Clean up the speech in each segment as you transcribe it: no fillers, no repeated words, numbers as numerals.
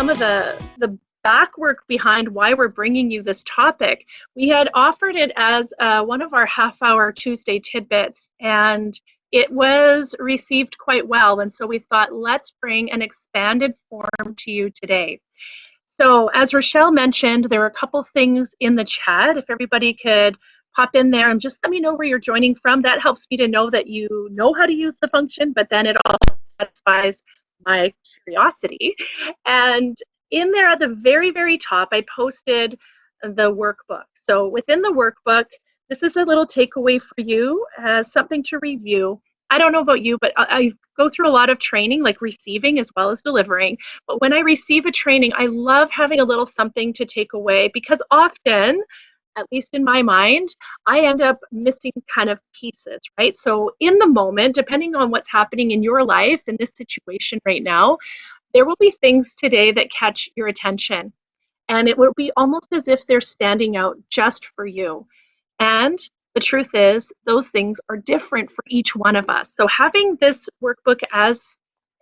some of the back work behind why we're bringing you this topic. We had offered it as one of our half-hour Tuesday tidbits, and it was received quite well. And so we thought, let's bring an expanded form to you today. So as Rochelle mentioned, there are a couple things in the chat. If everybody could pop in there and just let me know where you're joining from. That helps me to know that you know how to use the function, but then it also satisfies my curiosity. And in there at the very, very top, I posted the workbook. So within the workbook, this is a little takeaway for you as something to review. I don't know about you, but I go through a lot of training, like receiving as well as delivering. But when I receive a training, I love having a little something to take away, because often, at least in my mind, I end up missing kind of pieces, right? So in the moment, depending on what's happening in your life, in this situation right now, there will be things today that catch your attention. And it will be almost as if they're standing out just for you. And the truth is, those things are different for each one of us. So having this workbook as,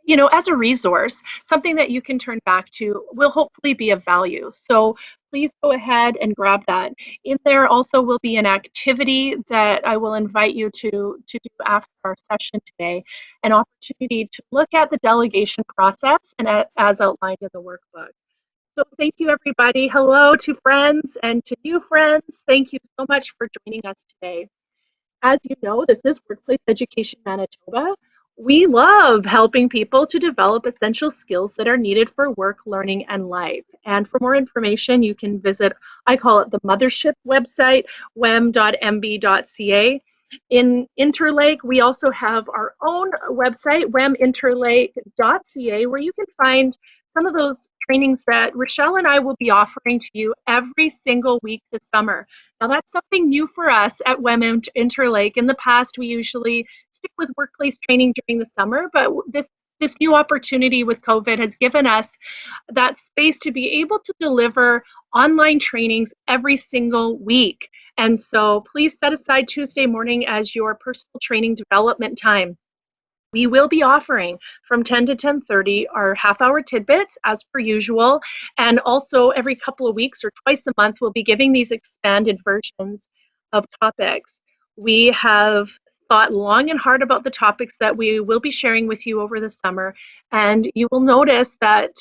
you know, as a resource, something that you can turn back to, will hopefully be of value. So please go ahead and grab that. In there also will be an activity that I will invite you to do after our session today, an opportunity to look at the delegation process and as outlined in the workbook. So thank you, everybody. Hello to friends and to new friends. Thank you so much for joining us today. As you know, this is Workplace Education Manitoba. We love helping people to develop essential skills that are needed for work, learning, and life. And for more information, you can visit, I call it the mothership website, wem.mb.ca. In Interlake, we also have our own website, weminterlake.ca, where you can find some of those trainings that Rochelle and I will be offering to you every single week this summer. Now, that's something new for us at WEM Interlake. In the past, we usually stick with workplace training during the summer, but this new opportunity with COVID has given us that space to be able to deliver online trainings every single week. And so please set aside Tuesday morning as your personal training development time. We will be offering from 10 to 10:30 our half-hour tidbits as per usual, and also every couple of weeks or twice a month we'll be giving these expanded versions of topics. We have thought long and hard about the topics that we will be sharing with you over the summer, and you will notice that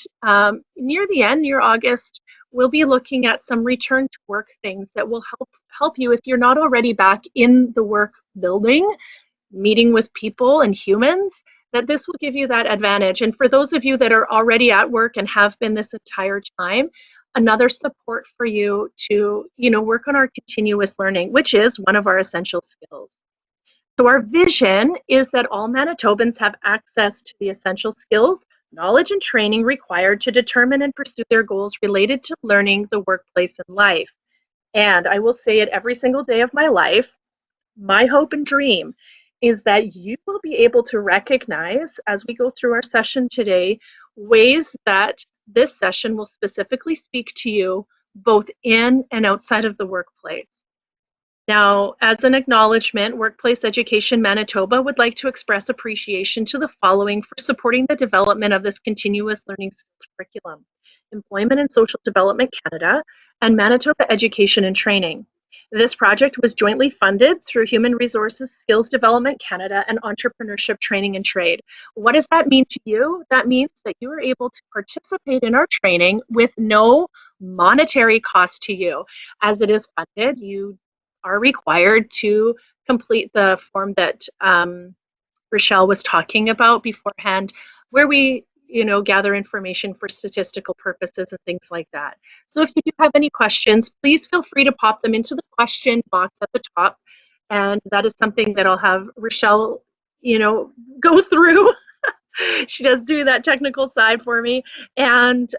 near the end, near August, we'll be looking at some return to work things that will help you if you're not already back in the work building, meeting with people and humans, that this will give you that advantage. And for those of you that are already at work and have been this entire time, another support for you to, you know, work on our continuous learning, which is one of our essential skills. So our vision is that all Manitobans have access to the essential skills, knowledge, and training required to determine and pursue their goals related to learning, the workplace, and life. And I will say it every single day of my life, my hope and dream is that you will be able to recognize, as we go through our session today, ways that this session will specifically speak to you both in and outside of the workplace. Now, as an acknowledgement, Workplace Education Manitoba would like to express appreciation to the following for supporting the development of this continuous learning skills curriculum: Employment and Social Development Canada and Manitoba Education and Training. This project was jointly funded through Human Resources Skills Development Canada and Entrepreneurship Training and Trade. What does that mean to you? That means that you are able to participate in our training with no monetary cost to you. As it is funded, you are required to complete the form that Rochelle was talking about beforehand, where we, you know, gather information for statistical purposes and things like that. So if you do have any questions, please feel free to pop them into the question box at the top. And that is something that I'll have Rochelle, you know, go through. She does do that technical side for me. And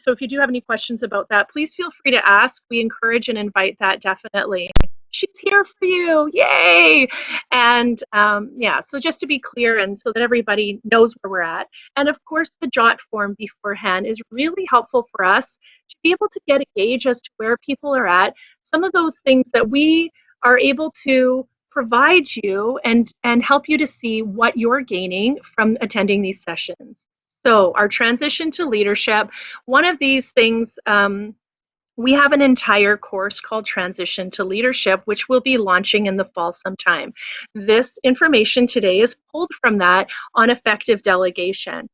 so if you do have any questions about that, please feel free to ask. We encourage and invite that definitely. She's here for you, yay! And yeah, so just to be clear and so that everybody knows where we're at. And of course, the jot form beforehand is really helpful for us to be able to get a gauge as to where people are at, some of those things that we are able to provide you and help you to see what you're gaining from attending these sessions. So our transition to leadership, one of these things, we have an entire course called Transition to Leadership, which we'll be launching in the fall sometime. This information today is pulled from that on effective delegation.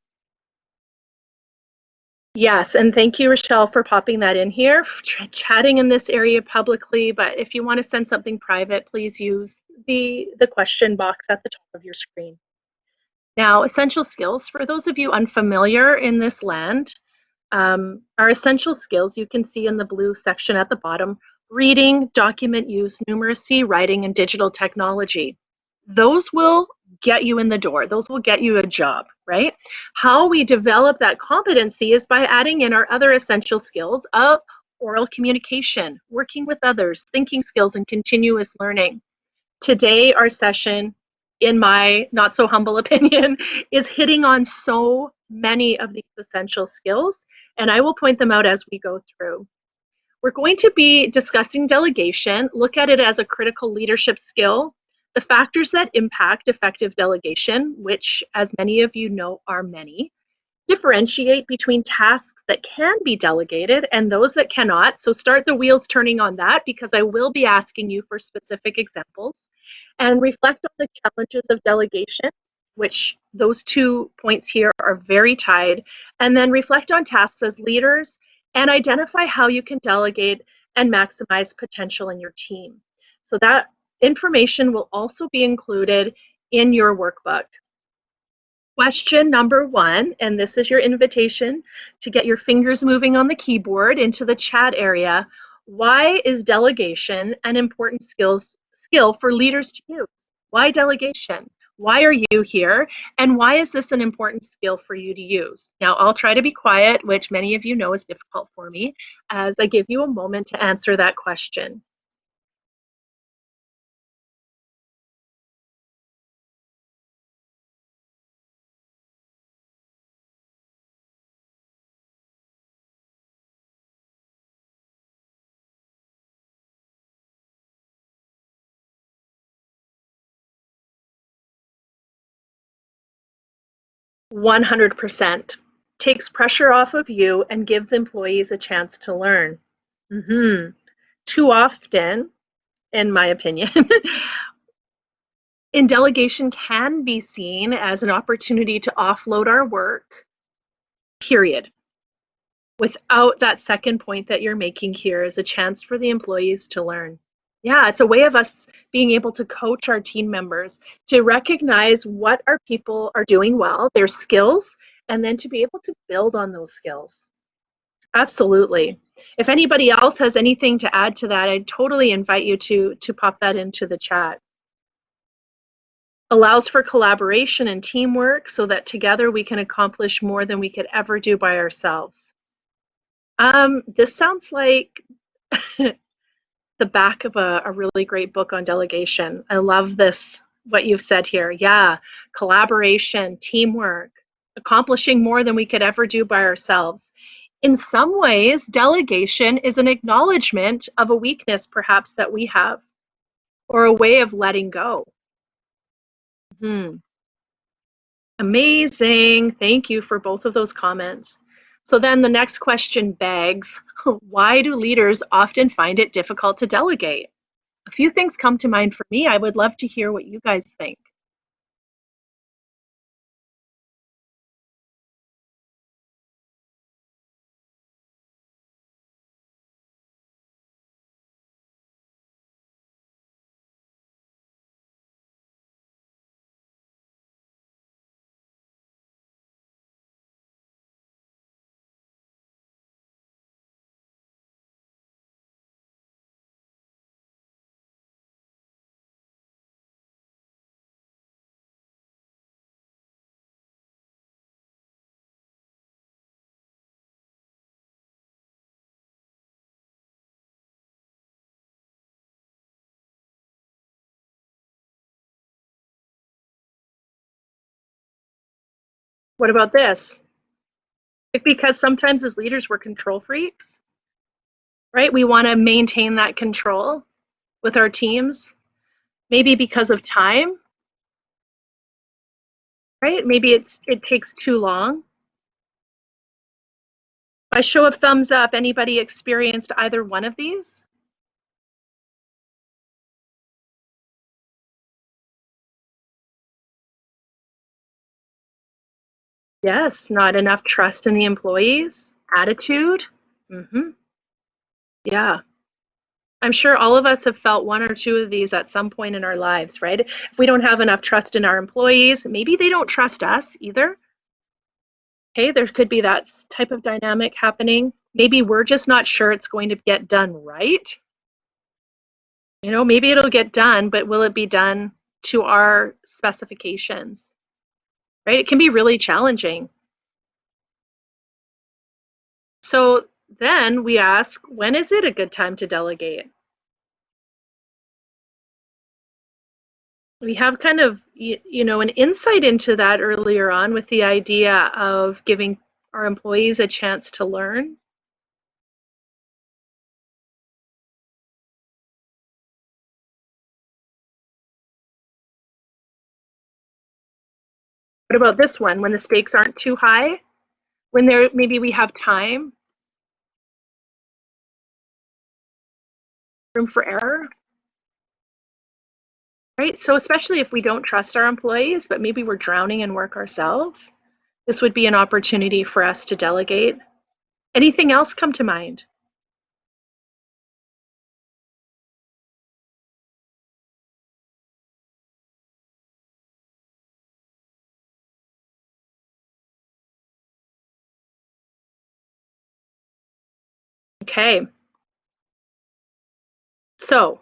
Yes, and thank you, Rochelle, for popping that in here, chatting in this area publicly, but if you want to send something private, please use the question box at the top of your screen. Now, essential skills, for those of you unfamiliar in this land, our essential skills you can see in the blue section at the bottom: reading, document use, numeracy, writing, and digital technology. Those will get you in the door. Those will get you a job, right? How we develop that competency is by adding in our other essential skills of oral communication, working with others, thinking skills, and continuous learning. Today, our session, in my not so humble opinion, is hitting on so many of these essential skills, and I will point them out as we go through. We're going to be discussing delegation, look at it as a critical leadership skill, the factors that impact effective delegation, which, as many of you know, are many. Differentiate between tasks that can be delegated and those that cannot. So start the wheels turning on that, because I will be asking you for specific examples. And reflect on the challenges of delegation, which those 2 points here are very tied. And then reflect on tasks as leaders and identify how you can delegate and maximize potential in your team. So that information will also be included in your workbook. Question number 1, and this is your invitation to get your fingers moving on the keyboard into the chat area. Why is delegation an important skill for leaders to use? Why delegation? Why are you here? And why is this an important skill for you to use? Now, I'll try to be quiet, which many of you know is difficult for me, as I give you a moment to answer that question. One 100%. Takes pressure off of you and gives employees a chance to learn. Too often, in my opinion, in delegation can be seen as an opportunity to offload our work, period. Without that second point that you're making here is a chance for the employees to learn. Yeah, it's a way of us being able to coach our team members, to recognize what our people are doing well, their skills, and then to be able to build on those skills. Absolutely. If anybody else has anything to add to that, I'd totally invite you to pop that into the chat. Allows for collaboration and teamwork so that together we can accomplish more than we could ever do by ourselves. This sounds like the back of a really great book on delegation. I love this, what you've said here. Yeah, collaboration, teamwork, accomplishing more than we could ever do by ourselves. In some ways, delegation is an acknowledgement of a weakness perhaps that we have, or a way of letting go. Amazing. Thank you for both of those comments. So then the next question begs, why do leaders often find it difficult to delegate? A few things come to mind for me. I would love to hear what you guys think. What about this? Because sometimes as leaders, we're control freaks, right? We want to maintain that control with our teams, maybe because of time, right? Maybe it takes too long. By show of thumbs up, anybody experienced either one of these? Yes, not enough trust in the employees, attitude. Yeah. I'm sure all of us have felt one or two of these at some point in our lives, right? If we don't have enough trust in our employees, maybe they don't trust us either. Okay, there could be that type of dynamic happening. Maybe we're just not sure it's going to get done right. You know, maybe it'll get done, but will it be done to our specifications, right? It can be really challenging. So then we ask, when is it a good time to delegate? We have kind of, you know, an insight into that earlier on with the idea of giving our employees a chance to learn. What about this one? When the stakes aren't too high, when there maybe we have time, room for error, right? So especially if we don't trust our employees, but maybe we're drowning in work ourselves, this would be an opportunity for us to delegate. Anything else come to mind? Okay, so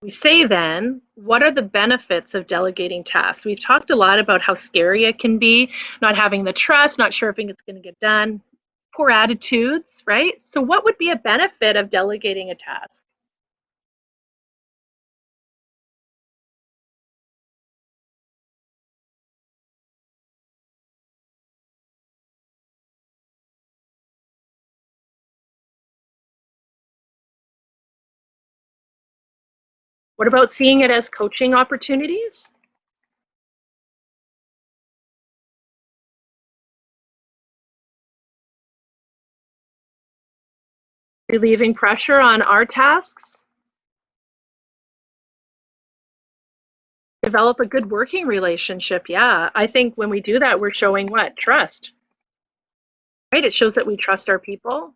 we say then, what are the benefits of delegating tasks? We've talked a lot about how scary it can be, not having the trust, not sure if it's going to get done, poor attitudes, right? So what would be a benefit of delegating a task? What about seeing it as coaching opportunities? Relieving pressure on our tasks? Develop a good working relationship. Yeah, I think when we do that, we're showing what? Trust, right? It shows that we trust our people.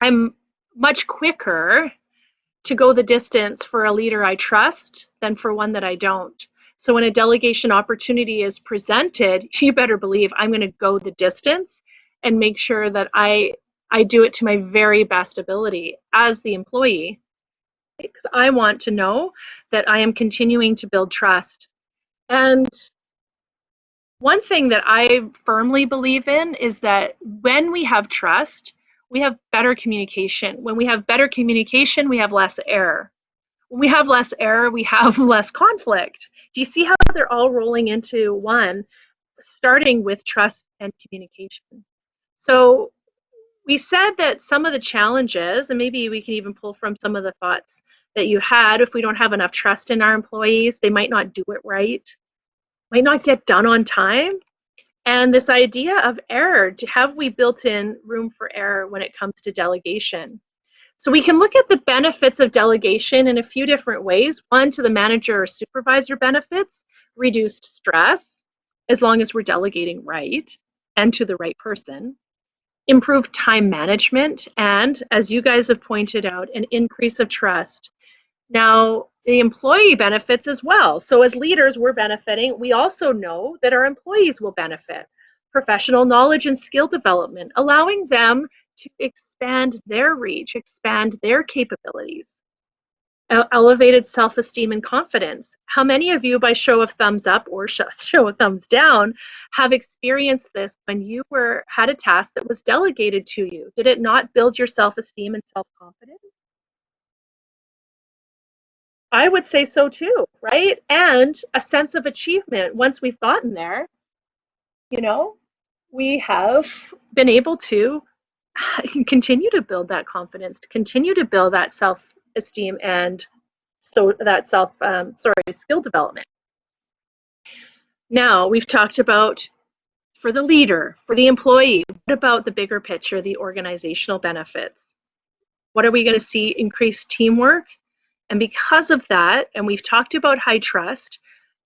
I'm much quicker to go the distance for a leader I trust than for one that I don't. So when a delegation opportunity is presented, you better believe I'm going to go the distance and make sure that I do it to my very best ability as the employee, because I want to know that I am continuing to build trust. And one thing that I firmly believe in is that when we have trust, we have better communication. When we have better communication, we have less error. When we have less error, we have less conflict. Do you see how they're all rolling into one, starting with trust and communication? So we said that some of the challenges, and maybe we can even pull from some of the thoughts that you had, if we don't have enough trust in our employees, they might not do it right, might not get done on time. And this idea of error, have we built in room for error when it comes to delegation? So we can look at the benefits of delegation in a few different ways. One, to the manager or supervisor benefits, reduced stress, as long as we're delegating right and to the right person. Improved time management, and as you guys have pointed out, an increase of trust. Now, the employee benefits as well. So as leaders, we're benefiting. We also know that our employees will benefit. Professional knowledge and skill development, allowing them to expand their reach, expand their capabilities. Elevated self-esteem and confidence. How many of you, by show of thumbs up or show of thumbs down, have experienced this when you had a task that was delegated to you? Did it not build your self-esteem and self-confidence? I would say so too, right? And a sense of achievement. Once we've gotten there, you know, we have been able to continue to build that confidence, to continue to build that self-esteem and so that skill development. Now we've talked about for the leader, for the employee? What about the bigger picture, the organizational benefits? What are we going to see? Increased teamwork. And because of that, and we've talked about high trust,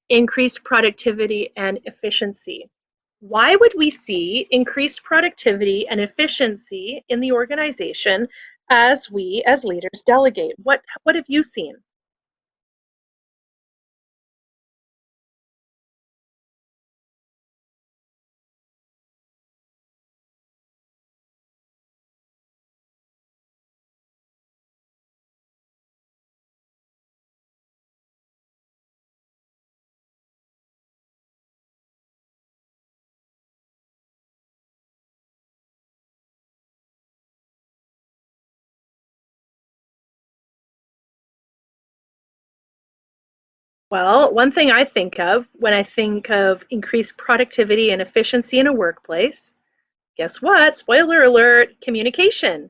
increased productivity and efficiency. Why would we see increased productivity and efficiency in the organization as we as leaders delegate? What have you seen? Well, one thing I think of when I think of increased productivity and efficiency in a workplace, guess what? Spoiler alert, communication.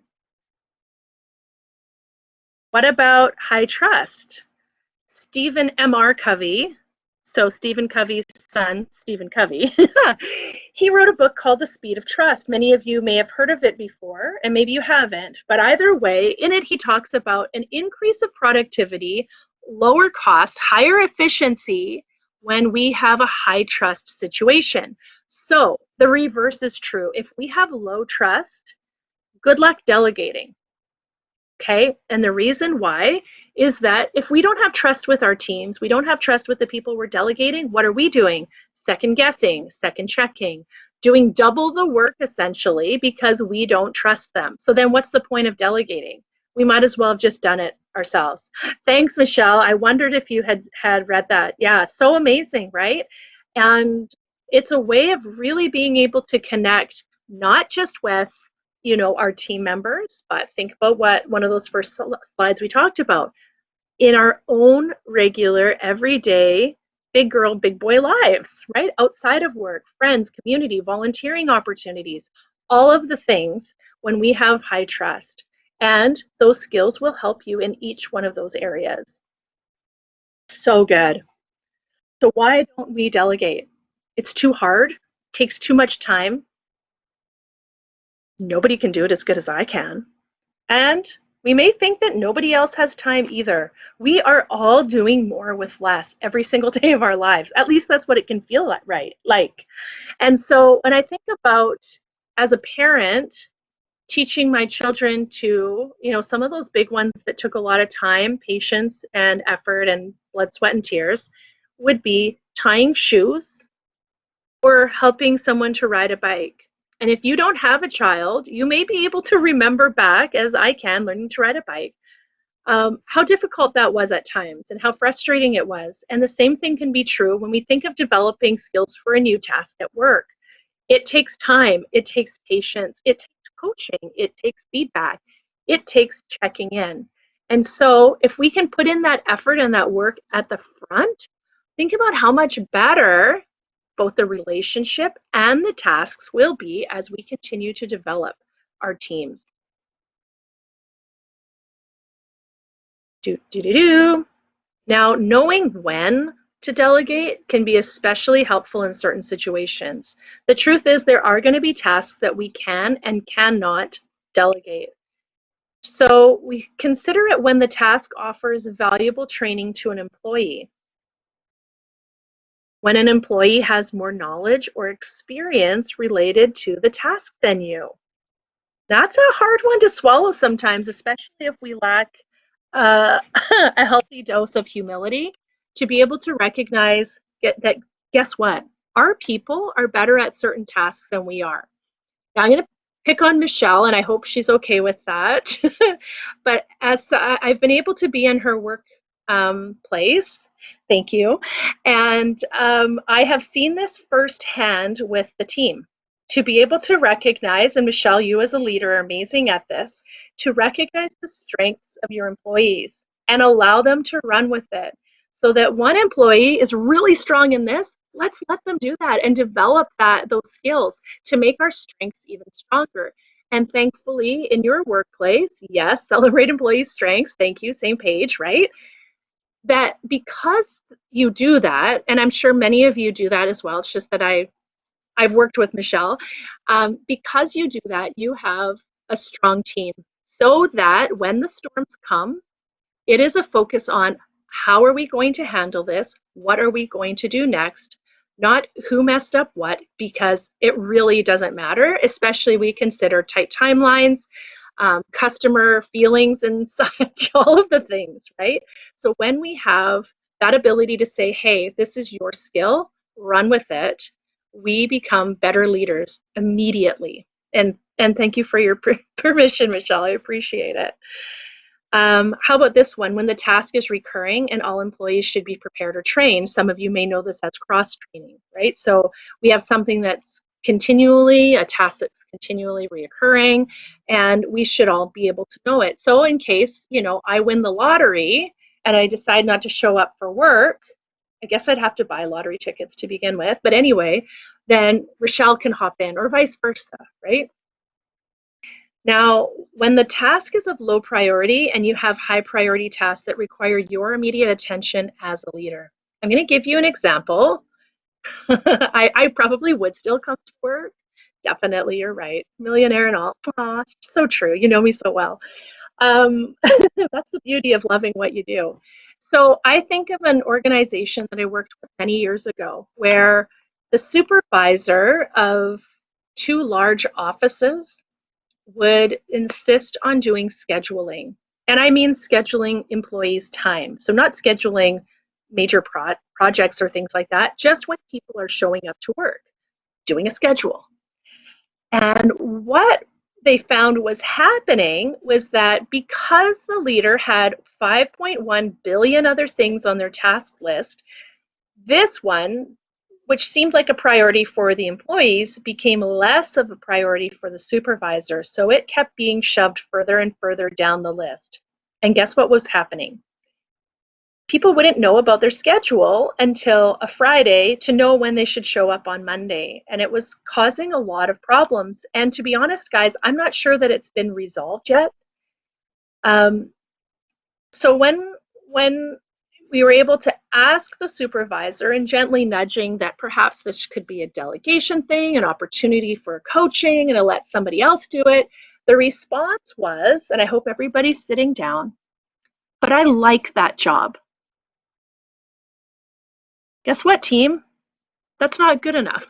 What about high trust? Stephen M.R. Covey, so Stephen Covey's son, Stephen Covey, he wrote a book called The Speed of Trust. Many of you may have heard of it before, and maybe you haven't. But either way, in it, he talks about an increase of productivity, lower cost, higher efficiency when we have a high trust situation. So the reverse is true. If we have low trust, good luck delegating. Okay, and the reason why is that if we don't have trust with our teams, we don't have trust with the people we're delegating, what are we doing? Second guessing, second checking, doing double the work essentially because we don't trust them. So then what's the point of delegating? We might as well have just done it ourselves. Thanks, Michelle. I wondered if you had read that. Yeah, so amazing, right? And it's a way of really being able to connect not just with our team members, but think about what one of those first slides we talked about in our own regular, everyday, big girl, big boy lives, right? Outside of work, friends, community, volunteering opportunities, all of the things when we have high trust. And those skills will help you in each one of those areas. So good. So why don't we delegate? It's too hard, takes too much time. Nobody can do it as good as I can. And we may think that nobody else has time either. We are all doing more with less every single day of our lives. At least that's what it can feel like. And so when I think about as a parent teaching my children to, some of those big ones that took a lot of time, patience and effort and blood, sweat and tears would be tying shoes or helping someone to ride a bike. And if you don't have a child, you may be able to remember back, as I can, learning to ride a bike, how difficult that was at times and how frustrating it was. And the same thing can be true when we think of developing skills for a new task at work. It takes time, it takes patience, it takes coaching, it takes feedback, it takes checking in. And so if we can put in that effort and that work at the front, think about how much better both the relationship and the tasks will be as we continue to develop our teams. Now, knowing when to delegate can be especially helpful in certain situations. The truth is there are going to be tasks that we can and cannot delegate. So we consider it when the task offers valuable training to an employee. When an employee has more knowledge or experience related to the task than you. That's a hard one to swallow sometimes, especially if we lack a healthy dose of humility to be able to recognize that, guess what? Our people are better at certain tasks than we are. Now, I'm going to pick on Michelle, and I hope she's okay with that. But as I've been able to be in her work place, thank you, and I have seen this firsthand with the team. To be able to recognize, and Michelle, you as a leader are amazing at this, to recognize the strengths of your employees and allow them to run with it. So that one employee is really strong in this, let's let them do that and develop those skills to make our strengths even stronger. And thankfully, in your workplace, yes, celebrate employee strengths. Thank you, same page, right? That because you do that, and I'm sure many of you do that as well, it's just that I've worked with Michelle. Because you do that, you have a strong team so that when the storms come, it is a focus on how are we going to handle this? What are we going to do next? Not who messed up what, because it really doesn't matter, especially we consider tight timelines, customer feelings and such, all of the things, right? So when we have that ability to say, hey, this is your skill, run with it, we become better leaders immediately. And thank you for your permission, Michelle. I appreciate it. How about this one? When the task is recurring and all employees should be prepared or trained, some of you may know this as cross-training, right? So we have something that's continually, a task that's continually reoccurring, and we should all be able to know it. So in case, I win the lottery and I decide not to show up for work, I guess I'd have to buy lottery tickets to begin with. But anyway, then Rochelle can hop in or vice versa, right? Now, when the task is of low priority and you have high priority tasks that require your immediate attention as a leader, I'm going to give you an example. I probably would still come to work. Definitely, you're right. Millionaire and all. Aw, so true. You know me so well. That's the beauty of loving what you do. So I think of an organization that I worked with many years ago where the supervisor of two large offices would insist on doing scheduling. And I mean scheduling employees' time. So not scheduling major projects or things like that, just when people are showing up to work, doing a schedule. And what they found was happening was that because the leader had 5.1 billion other things on their task list, this one, which seemed like a priority for the employees, became less of a priority for the supervisor. So it kept being shoved further and further down the list. And guess what was happening? People wouldn't know about their schedule until a Friday to know when they should show up on Monday. And it was causing a lot of problems. And to be honest, guys, I'm not sure that it's been resolved yet. So when we were able to ask the supervisor and gently nudging that perhaps this could be a delegation thing, an opportunity for coaching and to let somebody else do it, the response was, and I hope everybody's sitting down, but I like that job. Guess what, team? That's not good enough.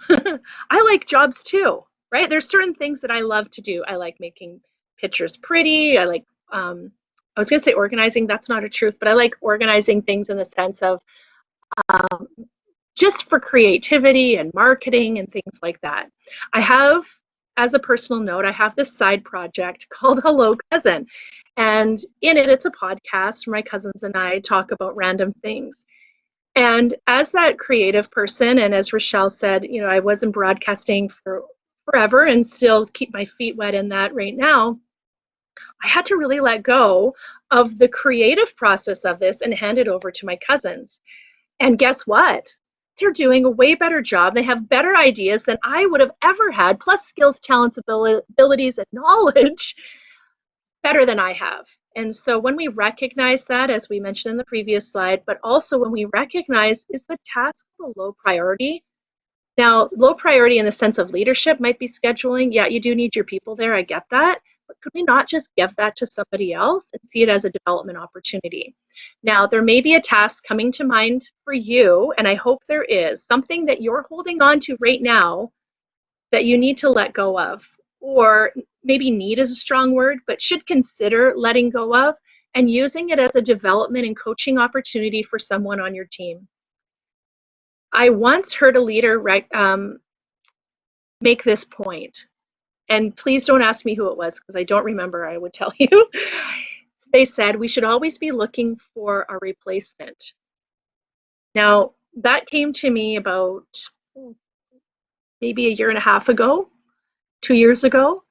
I like jobs too, right? There's certain things that I love to do. I like making pictures pretty. I like, I was going to say organizing. That's not a truth, but I like organizing things in the sense of just for creativity and marketing and things like that. I have, as a personal note, I have this side project called Hello Cousin. And in it, it's a podcast where my cousins and I talk about random things. And as that creative person, and as Rochelle said, I was in broadcasting for forever and still keep my feet wet in that right now, I had to really let go of the creative process of this and hand it over to my cousins. And guess what? They're doing a way better job. They have better ideas than I would have ever had, plus skills, talents, abilities, and knowledge, better than I have. And so when we recognize that, as we mentioned in the previous slide, but also when we recognize, is the task a low priority? Now, low priority in the sense of leadership might be scheduling. Yeah, you do need your people there. I get that. But could we not just give that to somebody else and see it as a development opportunity? Now, there may be a task coming to mind for you, and I hope there is, something that you're holding on to right now that you need to let go of, or maybe need is a strong word, but should consider letting go of and using it as a development and coaching opportunity for someone on your team. I once heard a leader make this point, and please don't ask me who it was because I don't remember. I would tell you. They said we should always be looking for a replacement. Now, that came to me about maybe a year and a half ago, 2 years ago,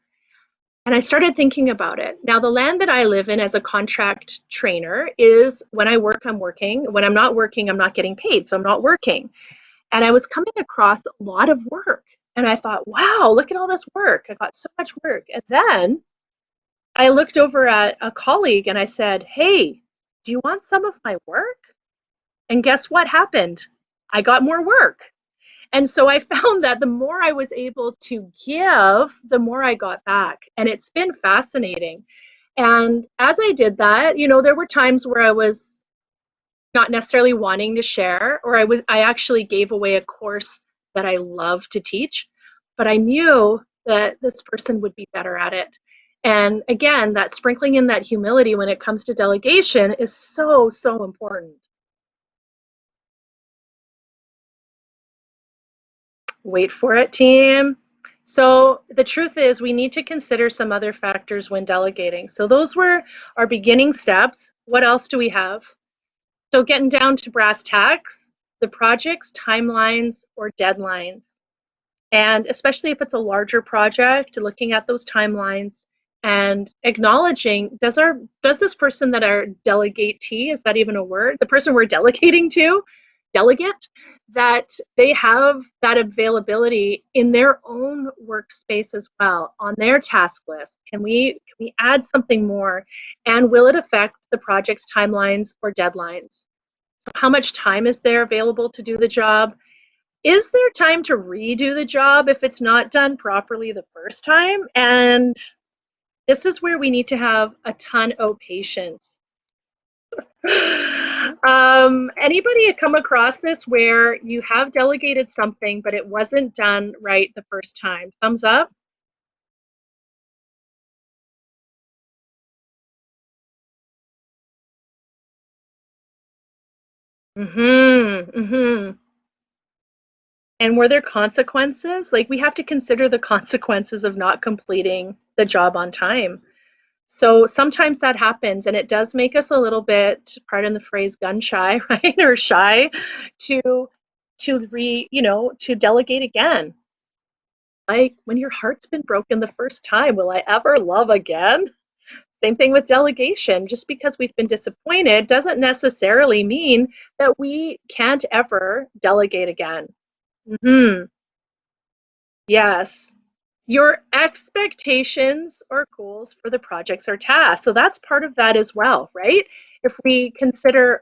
and I started thinking about it. Now, the land that I live in as a contract trainer is when I work, I'm working. When I'm not working, I'm not getting paid, so I'm not working. And I was coming across a lot of work. And I thought, wow, look at all this work. I got so much work. And then I looked over at a colleague and I said, hey, do you want some of my work? And guess what happened? I got more work. And so I found that the more I was able to give, the more I got back. And it's been fascinating. And as I did that, there were times where I was not necessarily wanting to share, or I actually gave away a course that I love to teach, but I knew that this person would be better at it. And again, that sprinkling in that humility when it comes to delegation is so, so important. Wait for it, team. So the truth is we need to consider some other factors when delegating. So those were our beginning steps. What else do we have? So getting down to brass tacks, the project's timelines or deadlines. And especially if it's a larger project, looking at those timelines and acknowledging, does this person that our delegatee, is that even a word? The person we're delegating to, delegate, that they have that availability in their own workspace as well, on their task list. Can we add something more? And will it affect the project's timelines or deadlines? So how much time is there available to do the job? Is there time to redo the job if it's not done properly the first time? And this is where we need to have a ton of patience. Anybody come across this where you have delegated something, but it wasn't done right the first time? Thumbs up. And were there consequences? Like, we have to consider the consequences of not completing the job on time. So sometimes that happens, and it does make us a little bit, pardon the phrase, gun shy, right? Or shy to to delegate again. Like, when your heart's been broken the first time, will I ever love again? Same thing with delegation. Just because we've been disappointed doesn't necessarily mean that we can't ever delegate again. Yes. Your expectations or goals for the projects or tasks. So that's part of that as well, right? If we consider,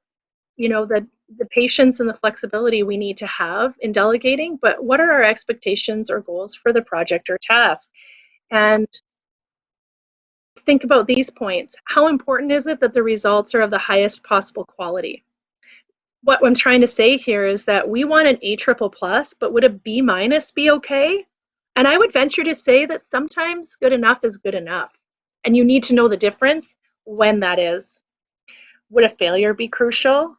the patience and the flexibility we need to have in delegating, but what are our expectations or goals for the project or task? And think about these points. How important is it that the results are of the highest possible quality? What I'm trying to say here is that we want an A triple plus, but would a B minus be okay? And I would venture to say that sometimes good enough is good enough. And you need to know the difference when that is. Would a failure be crucial?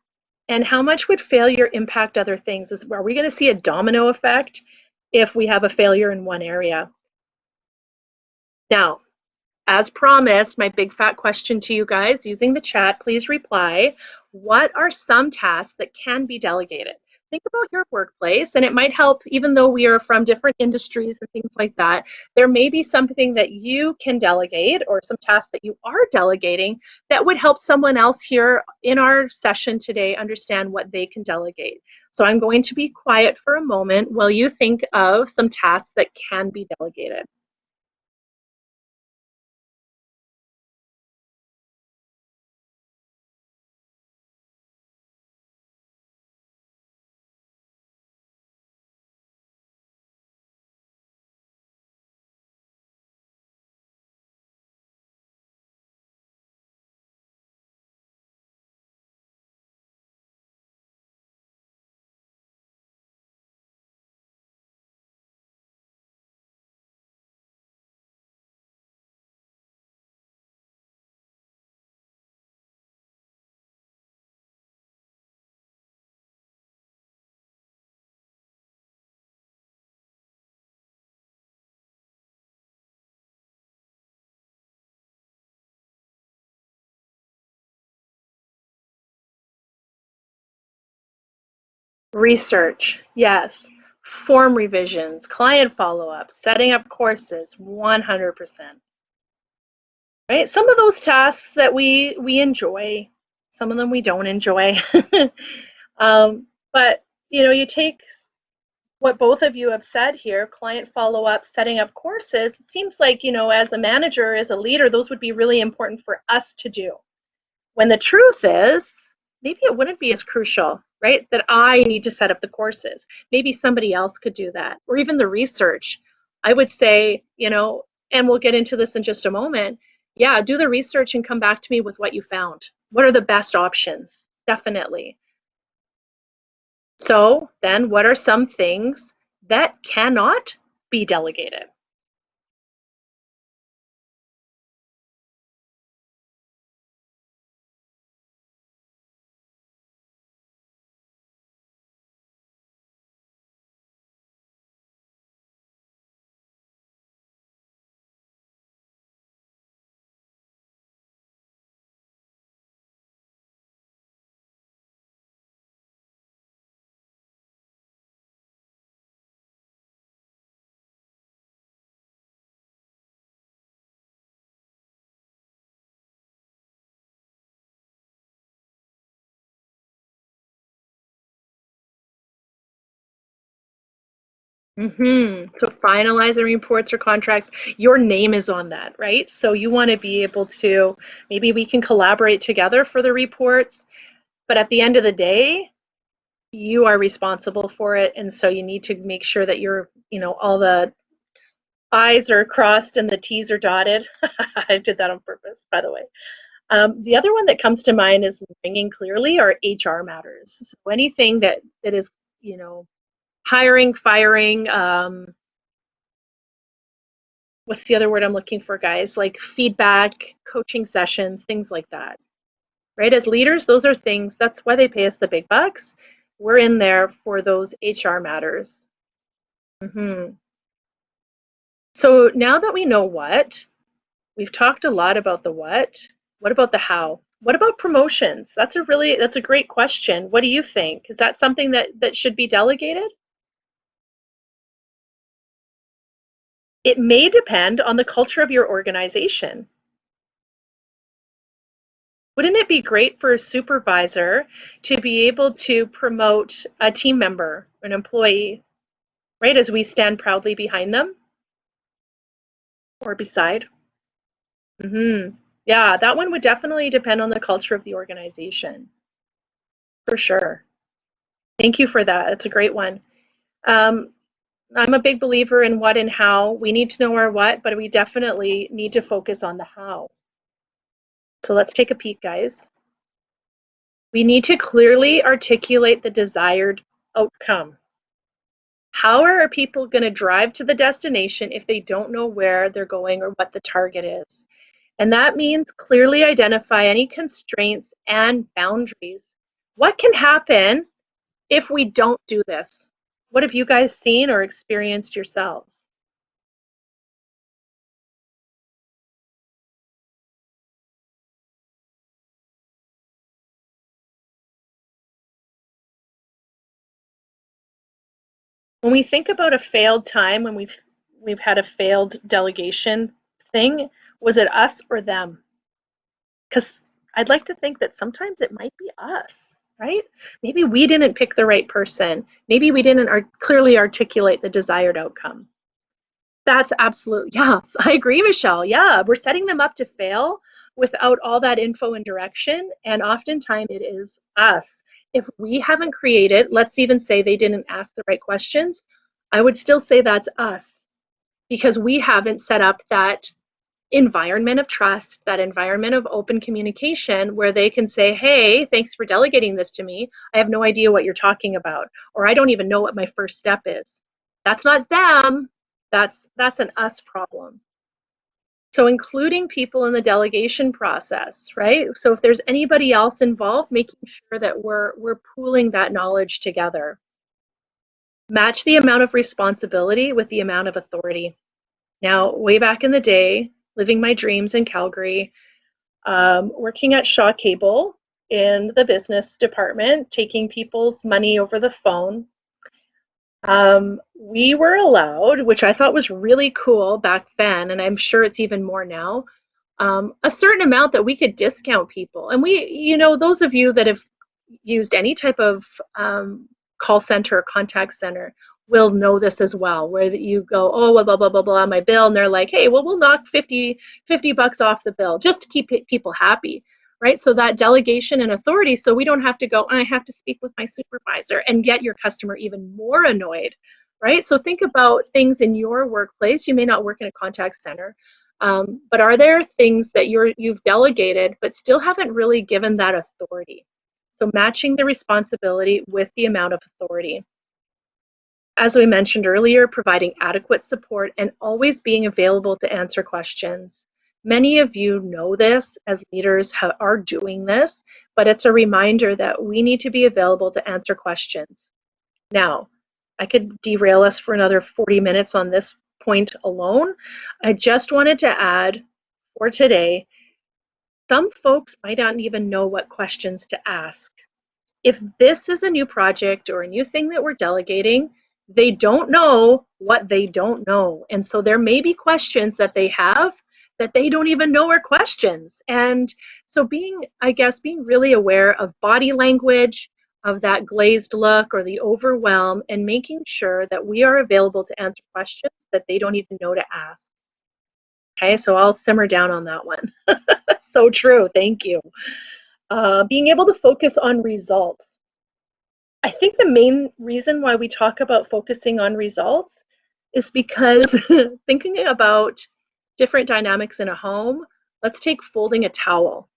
And how much would failure impact other things? Are we going to see a domino effect if we have a failure in one area? Now, as promised, my big fat question to you guys using the chat, please reply. What are some tasks that can be delegated? Think about your workplace, and it might help, even though we are from different industries and things like that. There may be something that you can delegate or some tasks that you are delegating that would help someone else here in our session today understand what they can delegate. So I'm going to be quiet for a moment while you think of some tasks that can be delegated. Research, yes. Form revisions, client follow-ups, setting up courses, 100%. Right? Some of those tasks that we enjoy, some of them we don't enjoy. But you take what both of you have said here, client follow-up, setting up courses. It seems like, as a manager, as a leader, those would be really important for us to do. When the truth is, maybe it wouldn't be as crucial, right? That I need to set up the courses. Maybe somebody else could do that, or even the research. I would say, and we'll get into this in just a moment. Yeah, do the research and come back to me with what you found. What are the best options? Definitely. So then, what are some things that cannot be delegated? So finalizing reports or contracts, your name is on that, right? So you want to be able to, maybe we can collaborate together for the reports, but at the end of the day, you are responsible for it. And so you need to make sure that all the I's are crossed and the T's are dotted. I did that on purpose, by the way. The other one that comes to mind is ringing clearly are HR matters. So anything that is, hiring, firing, what's the other word I'm looking for, guys? Like feedback, coaching sessions, things like that, right? As leaders, those are things, that's why they pay us the big bucks. We're in there for those HR matters. So now that we know what, we've talked a lot about the what about the how? What about promotions? That's a great question. What do you think? Is that something that should be delegated? It may depend on the culture of your organization. Wouldn't it be great for a supervisor to be able to promote a team member, an employee, right, as we stand proudly behind them or beside? Yeah, that one would definitely depend on the culture of the organization, for sure. Thank you for that. It's a great one. Um, I'm a big believer in what and how. We need to know our what, but we definitely need to focus on the how. So let's take a peek, guys. We need to clearly articulate the desired outcome. How are people going to drive to the destination if they don't know where they're going or what the target is? And that means clearly identify any constraints and boundaries. What can happen if we don't do this? What have you guys seen or experienced yourselves? When we think about a failed time, when we've had a failed delegation thing, was it us or them? Because I'd like to think that sometimes it might be us, right? Maybe we didn't pick the right person. Maybe we didn't clearly articulate the desired outcome. That's absolute, yes, I agree, Michelle. Yeah, we're setting them up to fail without all that info and direction. And oftentimes it is us. If we haven't created, let's even say they didn't ask the right questions, I would still say that's us because we haven't set up that environment of trust, that environment of open communication where they can say, hey, thanks for delegating this to me. I have no idea what you're talking about, or I don't even know what my first step is. That's not them. That's an us problem. So including people in the delegation process, right? So if there's anybody else involved, making sure that we're pooling that knowledge together. Match the amount of responsibility with the amount of authority. Now, way back in the day, living my dreams in Calgary, working at Shaw Cable in the business department, taking people's money over the phone. We were allowed, which I thought was really cool back then, and I'm sure it's even more now, a certain amount that we could discount people. And those of you that have used any type of call center or contact center will know this as well, where you go, oh, blah, blah, blah, blah, blah, my bill. And they're like, hey, well, we'll knock 50 bucks off the bill just to keep people happy, right? So that delegation and authority, so we don't have to go, I have to speak with my supervisor and get your customer even more annoyed, right? So think about things in your workplace. You may not work in a contact center, but are there things that you've delegated but still haven't really given that authority? So matching the responsibility with the amount of authority. As we mentioned earlier, providing adequate support and always being available to answer questions. Many of you know this as leaders are doing this, but it's a reminder that we need to be available to answer questions. Now, I could derail us for another 40 minutes on this point alone. I just wanted to add for today, some folks might not even know what questions to ask. If this is a new project or a new thing that we're delegating, they don't know what they don't know. And so there may be questions that they have that they don't even know are questions. And so I guess, being really aware of body language, of that glazed look or the overwhelm, and making sure that we are available to answer questions that they don't even know to ask. Okay, so I'll simmer down on that one. So true, thank you. Being able to focus on results. I think the main reason why we talk about focusing on results is because thinking about different dynamics in a home, let's take folding a towel.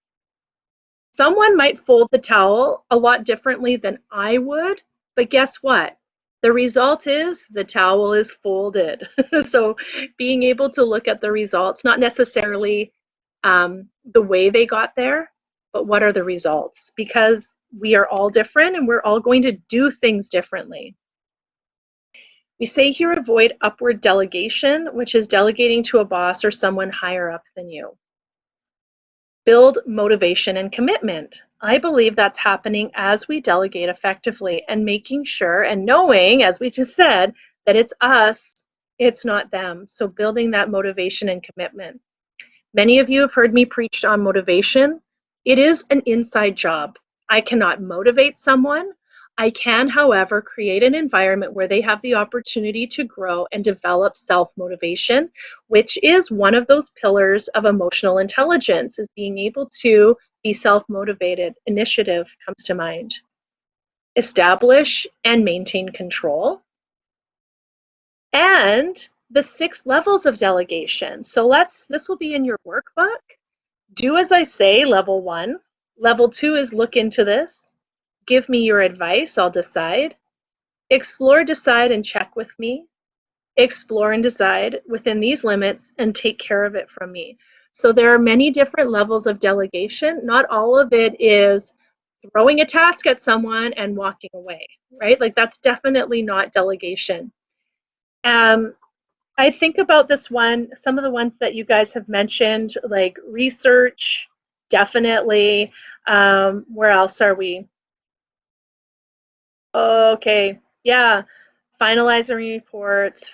Someone might fold the towel a lot differently than I would, but guess what? The result is the towel is folded. So being able to look at the results, not necessarily the way they got there, but what are the results? Because we are all different and we're all going to do things differently. We say here avoid upward delegation, which is delegating to a boss or someone higher up than you. Build motivation and commitment. I believe that's happening as we delegate effectively and making sure and knowing, as we just said, that it's us, it's not them. So building that motivation and commitment. Many of you have heard me preach on motivation. It is an inside job. I cannot motivate someone. I can, however, create an environment where they have the opportunity to grow and develop self-motivation, which is one of those pillars of emotional intelligence, is being able to be self-motivated. Initiative comes to mind. Establish and maintain control. And the 6 levels of delegation. So this will be in your workbook. Do as I say, level 1. Level 2 is look into this. Give me your advice, I'll decide. Explore, decide, and check with me. Explore and decide within these limits and take care of it from me. So there are many different levels of delegation. Not all of it is throwing a task at someone and walking away, right? Like, that's definitely not delegation. I think about this one, some of the ones that you guys have mentioned, like research, definitely. Where else are we? Okay, yeah, finalizing reports,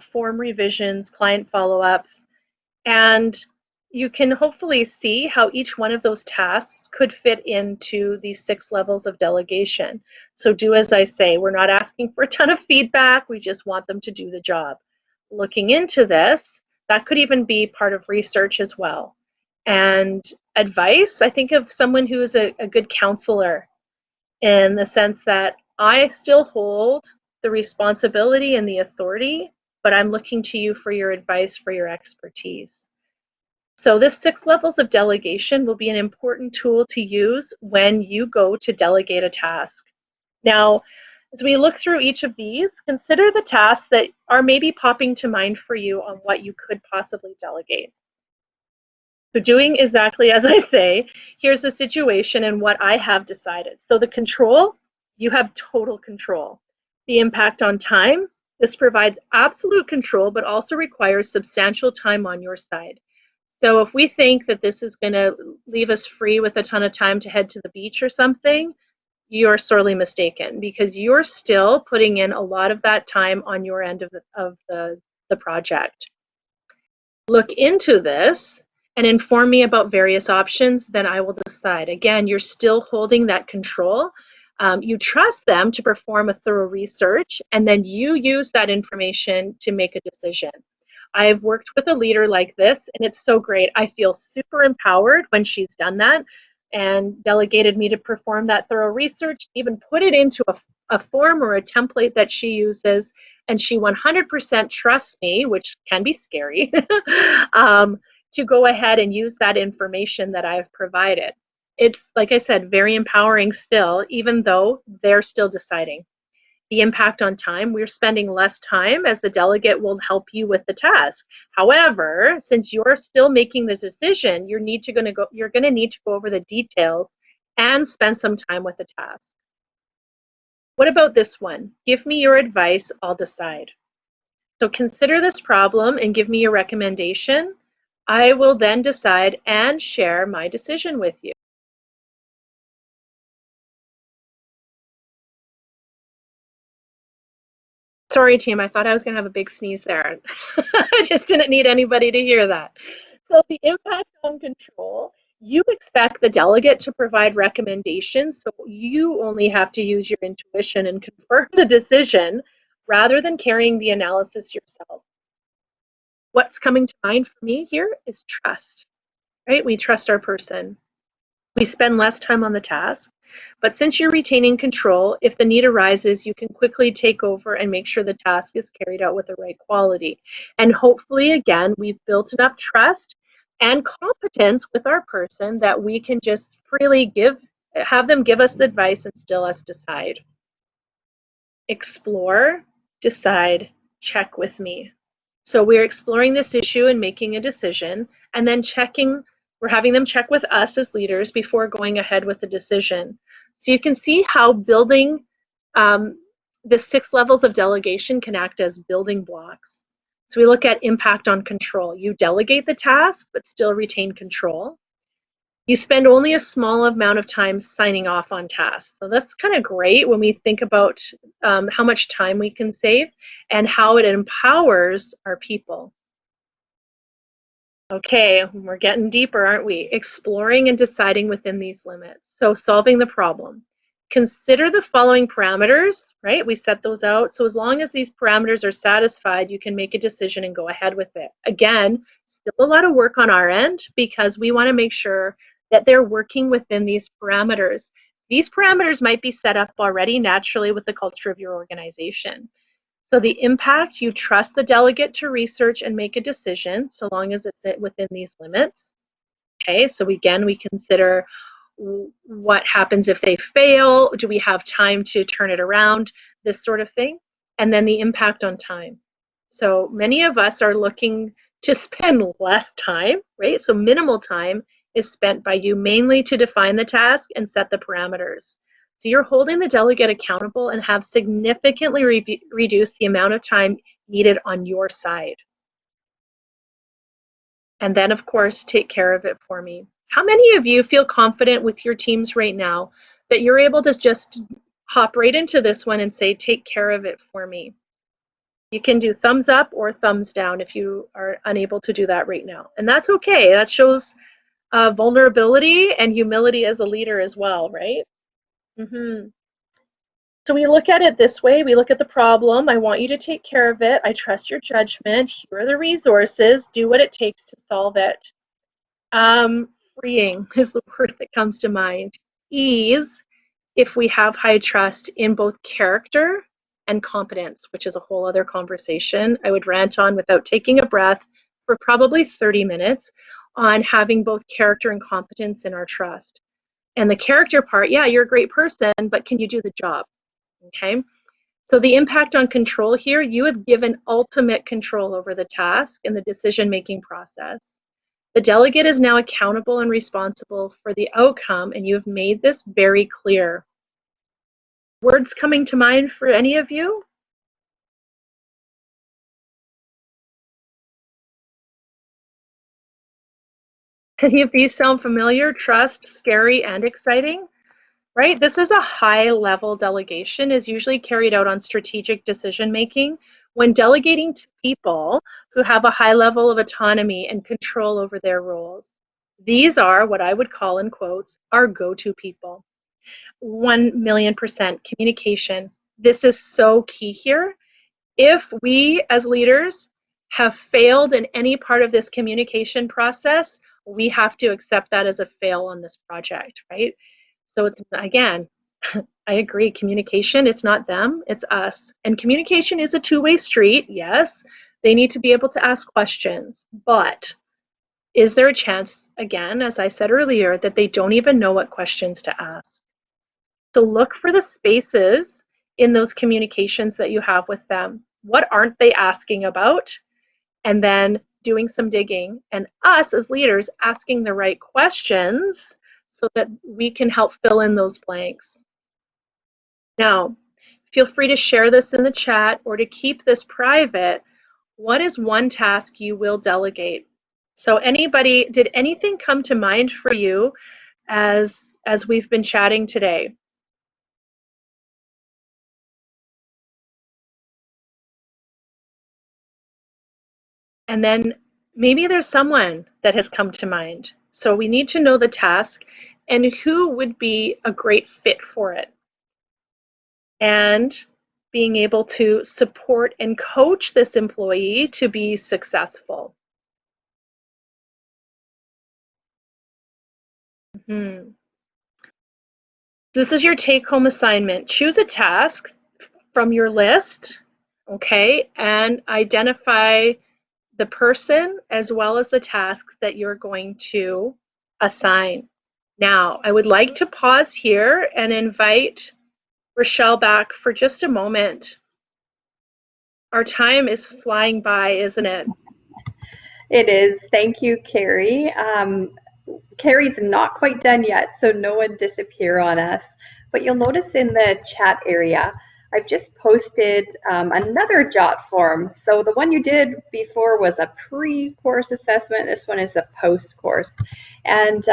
form revisions, client follow-ups, and you can hopefully see how each one of those tasks could fit into these 6 levels of delegation. So do as I say. We're not asking for a ton of feedback, we just want them to do the job. Looking into this, that could even be part of research as well. And advice, I think of someone who is a good counselor, in the sense that I still hold the responsibility and the authority, but I'm looking to you for your advice, for your expertise. So this 6 levels of delegation will be an important tool to use when you go to delegate a task. Now, as we look through each of these, consider the tasks that are maybe popping to mind for you on what you could possibly delegate. So doing exactly as I say, here's the situation and what I have decided. So the control, you have total control. The impact on time, this provides absolute control, but also requires substantial time on your side. So if we think that this is going to leave us free with a ton of time to head to the beach or something, you're sorely mistaken, because you're still putting in a lot of that time on your end of the project. Look into this and inform me about various options, then I will decide. Again, you're still holding that control. You trust them to perform a thorough research, and then you use that information to make a decision. I've worked with a leader like this, and it's so great. I feel super empowered when she's done that. and delegated me to perform that thorough research, even put it into a form or a template that she uses, and she 100% trusts me, which can be scary, to go ahead and use that information that I've provided. It's, like I said, very empowering still, even though they're still deciding. The impact on time, we're spending less time as the delegate will help you with the task. However, since you're still making the decision, you're going to need to go over the details and spend some time with the task. What about this one? Give me your advice, I'll decide. So consider this problem and give me your recommendation. I will then decide and share my decision with you. Sorry, team, I thought I was going to have a big sneeze there. I just didn't need anybody to hear that. So the impact on control, you expect the delegate to provide recommendations, so you only have to use your intuition and confirm the decision rather than carrying the analysis yourself. What's coming to mind for me here is trust, right? We trust our person. We spend less time on the task, but since you're retaining control, if the need arises, you can quickly take over and make sure the task is carried out with the right quality. And hopefully, again, we've built enough trust and competence with our person that we can just freely have them give us the advice and still us decide. Explore, decide, check with me. So we're exploring this issue and making a decision, and then we're having them check with us as leaders before going ahead with the decision. So you can see how building the 6 levels of delegation can act as building blocks. So we look at impact on control. You delegate the task, but still retain control. You spend only a small amount of time signing off on tasks. So that's kind of great when we think about how much time we can save and how it empowers our people. Okay, we're getting deeper, aren't we? Exploring and deciding within these limits. So solving the problem. Consider the following parameters, right? We set those out. So as long as these parameters are satisfied, you can make a decision and go ahead with it. Again, still a lot of work on our end because we want to make sure that they're working within these parameters. These parameters might be set up already naturally with the culture of your organization. So the impact, you trust the delegate to research and make a decision so long as it's within these limits. Okay, so again, we consider what happens if they fail, do we have time to turn it around, this sort of thing. And then the impact on time. So many of us are looking to spend less time, right? So minimal time is spent by you mainly to define the task and set the parameters. So you're holding the delegate accountable and have significantly reduced the amount of time needed on your side. And then, of course, take care of it for me. How many of you feel confident with your teams right now that you're able to just hop right into this one and say, take care of it for me? You can do thumbs up or thumbs down if you are unable to do that right now. And that's okay. That shows vulnerability and humility as a leader as well, right? So we look at it this way. We look at the problem. I want you to take care of it. I trust your judgment. Here are the resources. Do what it takes to solve it. Freeing is the word that comes to mind. Ease, if we have high trust in both character and competence, which is a whole other conversation. I would rant on without taking a breath for probably 30 minutes on having both character and competence in our trust. And the character part, yeah, you're a great person, but can you do the job? Okay. So the impact on control here, you have given ultimate control over the task and the decision-making process. The delegate is now accountable and responsible for the outcome, and you have made this very clear. Words coming to mind for any of you? Any of these sound familiar? Trust, scary, and exciting? Right? This is a high-level delegation, is usually carried out on strategic decision-making when delegating to people who have a high level of autonomy and control over their roles. These are what I would call, in quotes, our go-to people. 1,000,000% communication. This is so key here. If we as leaders have failed in any part of this communication process, we have to accept that as a fail on this project, right? So it's, again, I agree, communication, it's not them, it's us. And communication is a two-way street, yes. They need to be able to ask questions, but is there a chance, again, as I said earlier, that they don't even know what questions to ask? So look for the spaces in those communications that you have with them. What aren't they asking about? And then doing some digging, and us as leaders asking the right questions so that we can help fill in those blanks. Now, feel free to share this in the chat or to keep this private. What is one task you will delegate? So anybody, did anything come to mind for you as we've been chatting today? And then maybe there's someone that has come to mind. So we need to know the task and who would be a great fit for it. And being able to support and coach this employee to be successful. This is your take-home assignment. Choose a task from your list, okay, and identify the person as well as the task that you're going to assign. Now, I would like to pause here and invite Rochelle back for just a moment. Our time is flying by, isn't it? It is. Thank you, Carrie. Carrie's not quite done yet, so no one disappear on us. But you'll notice in the chat area, I've just posted another JOT form. So the one you did before was a pre-course assessment. This one is a post-course. And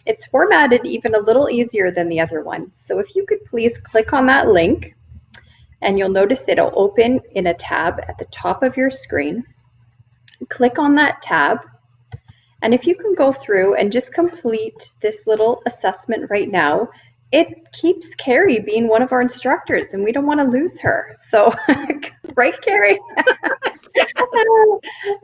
it's formatted even a little easier than the other one. So if you could please click on that link, and you'll notice it'll open in a tab at the top of your screen. Click on that tab. And if you can go through and just complete this little assessment right now, it keeps Carrie being one of our instructors, and we don't want to lose her. So, right, Carrie?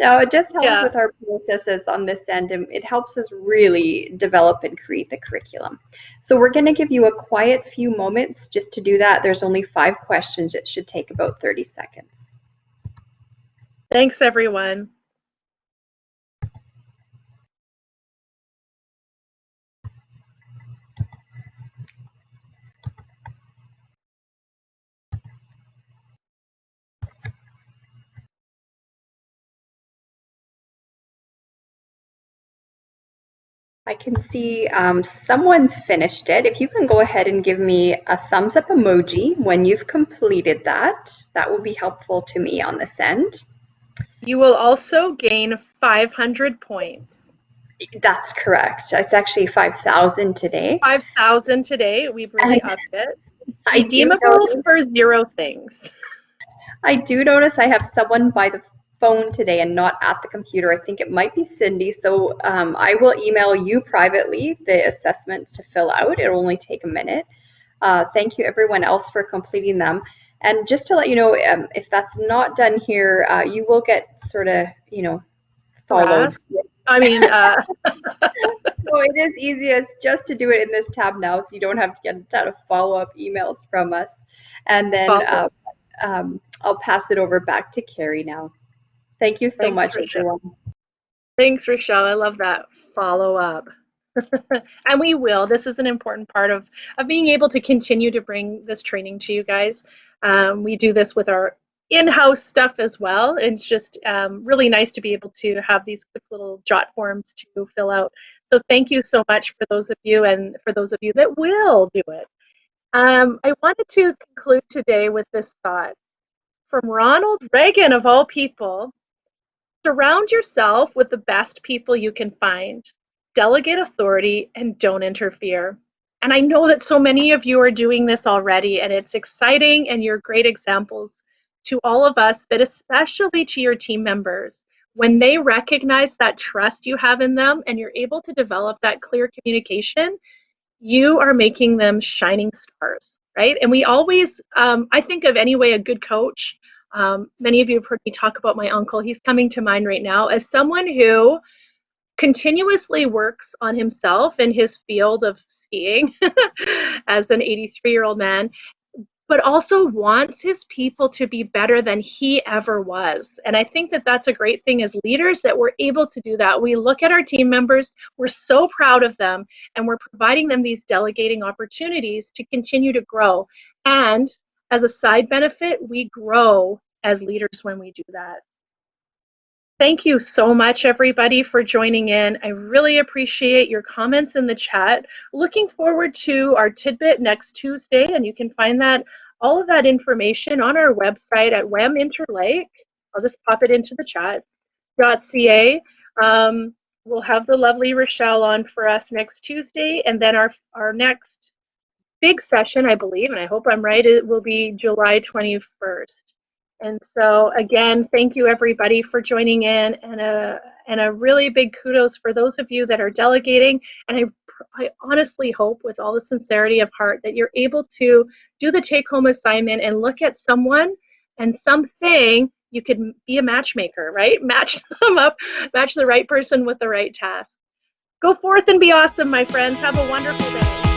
No, it just helps with our processes on this end, and it helps us really develop and create the curriculum. So we're going to give you a quiet few moments just to do that. There's only 5 questions. It should take about 30 seconds. Thanks, everyone. I can see someone's finished it. If you can go ahead and give me a thumbs up emoji when you've completed that, that will be helpful to me on this end. You will also gain 500 points. That's correct. It's actually 5,000 today. 5,000 today. We've really upped it. Redeemable for 0 things. I do notice I have someone by the phone today and not at the computer. I think it might be Cindy. So I will email you privately the assessments to fill out. It'll only take a minute. Thank you everyone else for completing them. And just to let you know, if that's not done here, you will get sort of, followed. I mean, so it is easiest just to do it in this tab now, so you don't have to get a ton of follow-up emails from us. And then I'll pass it over back to Carrie now. Thank you so much, everyone. Thanks, Rochelle. I love that follow-up. And we will. This is an important part of being able to continue to bring this training to you guys. We do this with our in-house stuff as well. It's just really nice to be able to have these quick little jot forms to fill out. So thank you so much for those of you, and for those of you that will do it. I wanted to conclude today with this thought from Ronald Reagan, of all people. Surround yourself with the best people you can find. Delegate authority and don't interfere. And I know that so many of you are doing this already, and it's exciting, and you're great examples to all of us, but especially to your team members. When they recognize that trust you have in them and you're able to develop that clear communication, you are making them shining stars, right? And we always, I think of anyway, a good coach. Many of you have heard me talk about my uncle. He's coming to mind right now as someone who continuously works on himself in his field of skiing as an 83-year-old man, but also wants his people to be better than he ever was. And I think that that's a great thing as leaders, that we're able to do that. We look at our team members, we're so proud of them, and we're providing them these delegating opportunities to continue to grow. And as a side benefit, we grow as leaders when we do that. Thank you so much, everybody, for joining in. I really appreciate your comments in the chat. Looking forward to our tidbit next Tuesday, and you can find that all of that information on our website at WEM-Interlake. I'll just pop it into the chat. .ca. We'll have the lovely Rochelle on for us next Tuesday, and then our next big session, I believe, and I hope I'm right, it will be July 21st. And so again, thank you everybody for joining in, and a really big kudos for those of you that are delegating. And I honestly hope with all the sincerity of heart that you're able to do the take-home assignment and look at someone and something. You could be a matchmaker, right? Match them up, match the right person with the right task. Go forth and be awesome, my friends. Have a wonderful day.